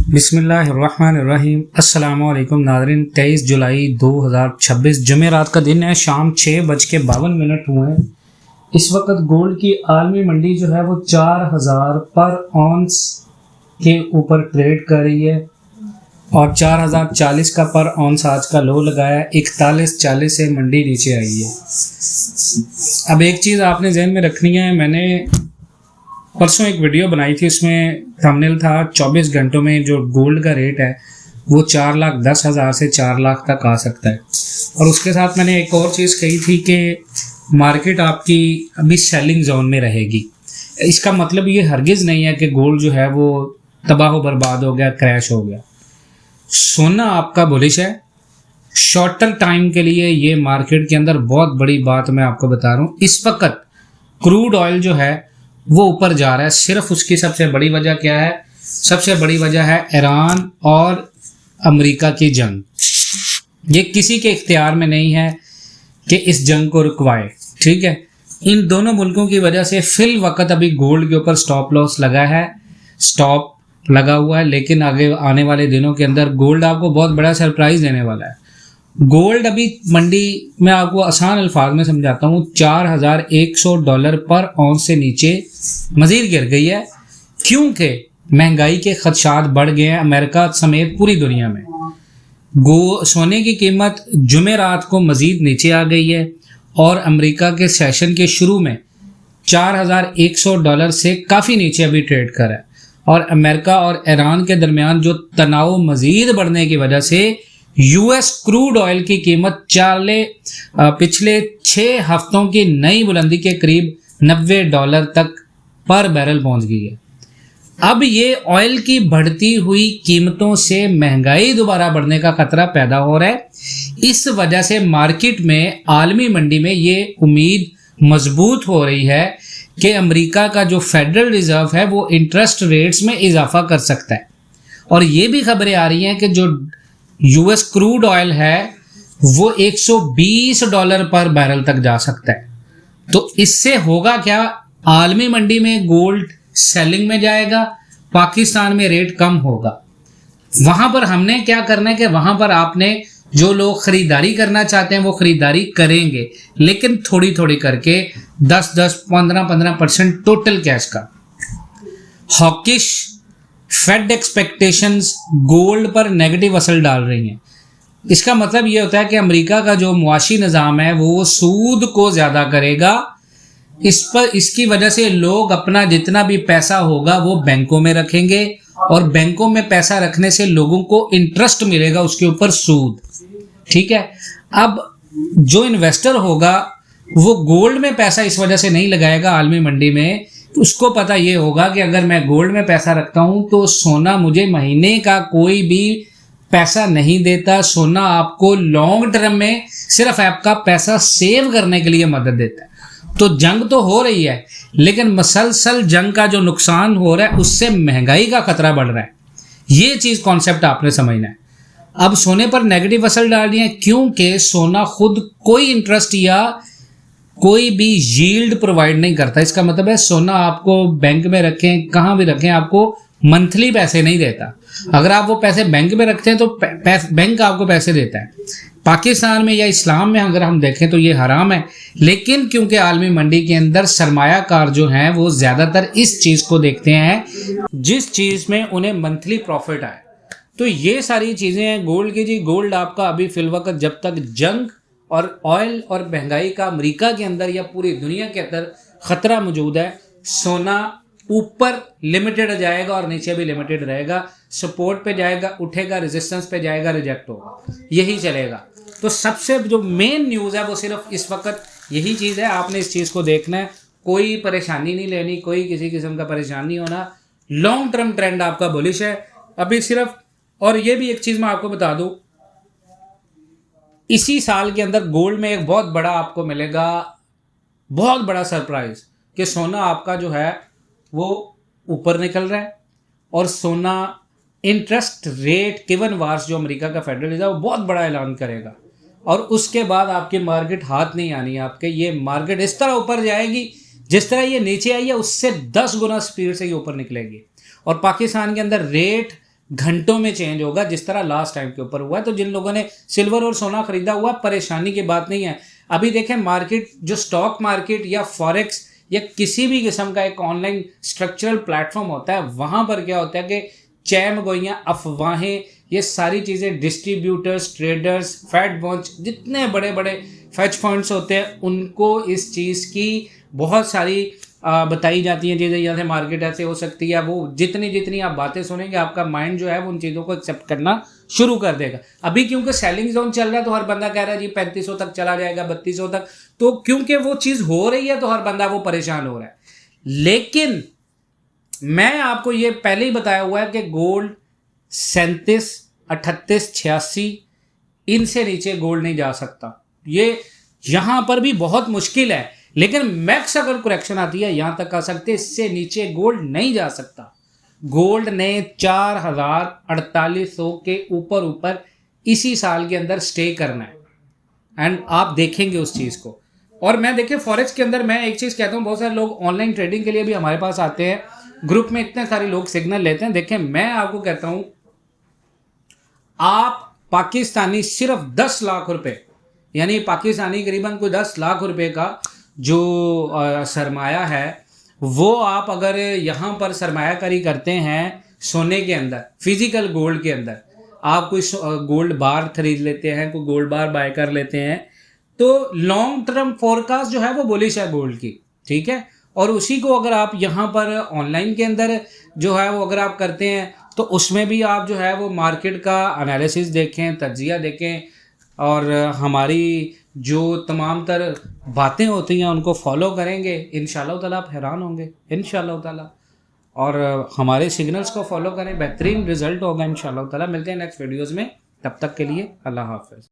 बिस्मिल्लाहिर्रहमानिर्रहीम। अस्सलामु अलैकुम नाज़रीन। 23 जुलाई 2026 जुमेरात का दिन है। शाम 6:52 हुए हैं। इस वक्त गोल्ड की आलमी मंडी जो है वो 4000 पर ऑन्स के ऊपर ट्रेड कर रही है और 4040 का पर ऑन्स आज का लो लगाया है। 4140 से मंडी नीचे आई है। अब एक चीज़ आपने जहन में रखनी है, मैंने परसों एक वीडियो बनाई थी, उसमें थंबनेल था 24 घंटों में जो गोल्ड का रेट है वो 4,10,000 से 4 लाख तक आ सकता है। और उसके साथ मैंने एक और चीज़ कही थी कि मार्केट आपकी अभी सेलिंग जोन में रहेगी। इसका मतलब ये हरगिज़ नहीं है कि गोल्ड जो है वो तबाह बर्बाद हो गया, क्रैश हो गया। सोना आपका बुलिश है शॉर्टर टाइम के लिए। ये मार्केट के अंदर बहुत बड़ी बात मैं आपको बता रहा हूँ, इस वक्त क्रूड ऑयल जो है वो ऊपर जा रहा है। सिर्फ उसकी सबसे बड़ी वजह क्या है? सबसे बड़ी वजह है ईरान और अमेरिका की जंग। ये किसी के इख्तियार में नहीं है कि इस जंग को रुकवाए, ठीक है। इन दोनों मुल्कों की वजह से फिल वक्त अभी गोल्ड के ऊपर स्टॉप लॉस लगा है, स्टॉप लगा हुआ है। लेकिन आगे आने वाले दिनों के अंदर गोल्ड आपको बहुत बड़ा सरप्राइज देने वाला है। गोल्ड अभी मंडी में आपको आसान अल्फाज में समझाता हूँ, $4,100 पर ऑन्स से नीचे मज़ीद गिर गई है, क्योंकि महंगाई के खदशात बढ़ गए हैं अमेरिका समेत पूरी दुनिया में। सोने की कीमत जुमेरात को मज़ीद नीचे आ गई है और अमेरिका के सेशन के शुरू में $4,100 से काफ़ी नीचे अभी ट्रेड कर रहा है। और अमेरिका और ईरान के दरमियान जो तनाव मज़ीद बढ़ने की वजह से यूएस क्रूड ऑयल की कीमत पिछले 6 हफ्तों की नई बुलंदी के करीब $90 तक पर बैरल पहुंच गई है। अब ये ऑयल की बढ़ती हुई कीमतों से महंगाई दोबारा बढ़ने का खतरा पैदा हो रहा है। इस वजह से मार्केट में आलमी मंडी में ये उम्मीद मजबूत हो रही है कि अमेरिका का जो फेडरल रिजर्व है वो इंटरेस्ट रेट्स में इजाफा कर सकता है। और ये भी खबरें आ रही हैं कि जो यूएस क्रूड ऑयल है वो $120 पर बैरल तक जा सकता है। तो इससे होगा क्या? आलमी मंडी में गोल्ड सेलिंग में जाएगा, पाकिस्तान में रेट कम होगा। वहां पर हमने क्या करना है कि वहां पर आपने जो लोग खरीदारी करना चाहते हैं वो खरीदारी करेंगे, लेकिन थोड़ी थोड़ी करके 10-10, 15% टोटल कैश का। हॉकिश फेड एक्सपेक्टेशंस गोल्ड पर नेगेटिव असर डाल रही हैं। इसका मतलब ये होता है कि अमेरिका का जो मुआशी निज़ाम है वो सूद को ज़्यादा करेगा। इसकी वजह से लोग अपना जितना भी पैसा होगा वो बैंकों में रखेंगे और बैंकों में पैसा रखने से लोगों को इंटरेस्ट मिलेगा, उसके ऊपर सूद, ठीक है। अब जो इन्वेस्टर होगा वो गोल्ड में पैसा इस वजह से नहीं लगाएगा आलमी मंडी में। उसको पता ये होगा कि अगर मैं गोल्ड में पैसा रखता हूं तो सोना मुझे महीने का कोई भी पैसा नहीं देता। सोना आपको लॉन्ग टर्म में सिर्फ आपका पैसा सेव करने के लिए मदद देता है। तो जंग तो हो रही है, लेकिन मसलसल जंग का जो नुकसान हो रहा है उससे महंगाई का खतरा बढ़ रहा है। ये चीज़ कॉन्सेप्ट आपने समझना है। अब सोने पर नेगेटिव असर डाल रही है क्योंकि सोना खुद कोई इंटरेस्ट या कोई भी यील्ड प्रोवाइड नहीं करता। इसका मतलब है सोना आपको बैंक में रखें, कहाँ भी रखें, आपको मंथली पैसे नहीं देता। अगर आप वो पैसे बैंक में रखते हैं तो बैंक आपको पैसे देता है। पाकिस्तान में या इस्लाम में अगर हम देखें तो ये हराम है, लेकिन क्योंकि आलमी मंडी के अंदर सरमायाकार जो हैं वो ज़्यादातर इस चीज़ को देखते हैं जिस चीज़ में उन्हें मंथली प्रॉफिट आए। तो ये सारी चीज़ें हैं गोल्ड की। जी गोल्ड आपका अभी फिलवक्त जब तक जंग और ऑयल और महंगाई का अमेरिका के अंदर या पूरी दुनिया के अंदर ख़तरा मौजूद है, सोना ऊपर लिमिटेड जाएगा और नीचे भी लिमिटेड रहेगा। सपोर्ट पे जाएगा, उठेगा, रेजिस्टेंस पे जाएगा, रिजेक्ट होगा, यही चलेगा। तो सबसे जो मेन न्यूज़ है वो सिर्फ इस वक्त यही चीज़ है। आपने इस चीज़ को देखना है, कोई परेशानी नहीं लेनी, कोई किसी किस्म का परेशानी नहीं होना। लॉन्ग टर्म ट्रेंड आपका बुलिश है अभी सिर्फ। और ये भी एक चीज़ मैं आपको बता दूँ, इसी साल के अंदर गोल्ड में एक बहुत बड़ा आपको मिलेगा, बहुत बड़ा सरप्राइज, कि सोना आपका जो है वो ऊपर निकल रहा है और सोना इंटरेस्ट रेट गिवन वार्स जो अमेरिका का फेडरल रिजर्व बहुत बड़ा ऐलान करेगा और उसके बाद आपकी मार्केट हाथ नहीं आनी है आपके। ये मार्केट इस तरह ऊपर जाएगी जिस तरह ये नीचे आई है उससे 10 गुना स्पीड से ये ऊपर निकलेगी। और पाकिस्तान के अंदर रेट घंटों में चेंज होगा, जिस तरह लास्ट टाइम के ऊपर हुआ है। तो जिन लोगों ने सिल्वर और सोना खरीदा हुआ, परेशानी की बात नहीं है। अभी देखें मार्केट, जो स्टॉक मार्केट या फॉरेक्स या किसी भी किस्म का एक ऑनलाइन स्ट्रक्चरल प्लेटफॉर्म होता है, वहाँ पर क्या होता है कि चैमगोइयाँ, अफवाहें, ये सारी चीज़ें डिस्ट्रीब्यूटर्स, ट्रेडर्स, फैट वॉच, जितने बड़े बड़े फैच पॉइंट्स होते हैं, उनको इस चीज़ की बहुत सारी बताई जाती हैं चीज़ें, यहाँ से मार्केट ऐसे हो सकती है। वो जितनी आप बातें सुनेंगे, आपका माइंड जो है वो उन चीज़ों को एक्सेप्ट करना शुरू कर देगा। अभी क्योंकि सेलिंग जोन चल रहा है, तो हर बंदा कह रहा है जी 3500 तक चला जाएगा, 3200 तक, तो क्योंकि वो चीज़ हो रही है तो हर बंदा वो परेशान हो रहा है। लेकिन मैं आपको ये पहले ही बताया हुआ है कि गोल्ड 37, 38, 86 इनसे नीचे गोल्ड नहीं जा सकता। ये यहां पर भी बहुत मुश्किल है, लेकिन मैक्स अगर करेक्शन आती है यहां तक आ सकते, इससे नीचे गोल्ड नहीं जा सकता। गोल्ड ने 4,4800 के ऊपर इसी साल के अंदर स्टे करना है, एंड आप देखेंगे उस चीज़ को। और मैं देखिए फॉरेक्स के अंदर मैं एक चीज़ कहता हूँ, बहुत सारे लोग ऑनलाइन ट्रेडिंग के लिए भी हमारे पास आते हैं, ग्रुप में इतने सारे लोग सिग्नल लेते हैं। देखें मैं आपको कहता हूँ, आप पाकिस्तानी सिर्फ 10 लाख रुपए, यानी पाकिस्तानी करीबन कोई 10 लाख रुपए का जो सरमाया है, वो आप अगर यहाँ पर सरमायाकारी करते हैं सोने के अंदर, फिजिकल गोल्ड के अंदर, आप कोई गोल्ड बार खरीद लेते हैं, कोई गोल्ड बार बाय कर लेते हैं, तो लॉन्ग टर्म फोरकास्ट जो है वो बुलिश है गोल्ड की, ठीक है। और उसी को अगर आप यहाँ पर ऑनलाइन के अंदर जो है वो अगर आप करते हैं, तो उसमें भी आप जो है वो मार्केट का एनालिसिस देखें, तज्जिया देखें, और हमारी जो तमाम तर बातें होती हैं उनको फॉलो करेंगे, इंशाल्लाह ताला आप हैरान होंगे इंशाल्लाह ताला। और हमारे सिग्नल्स को फॉलो करें, बेहतरीन रिजल्ट होगा इंशाल्लाह ताला। मिलते हैं नेक्स्ट वीडियोज़ में, तब तक के लिए अल्लाह हाफ़िज़।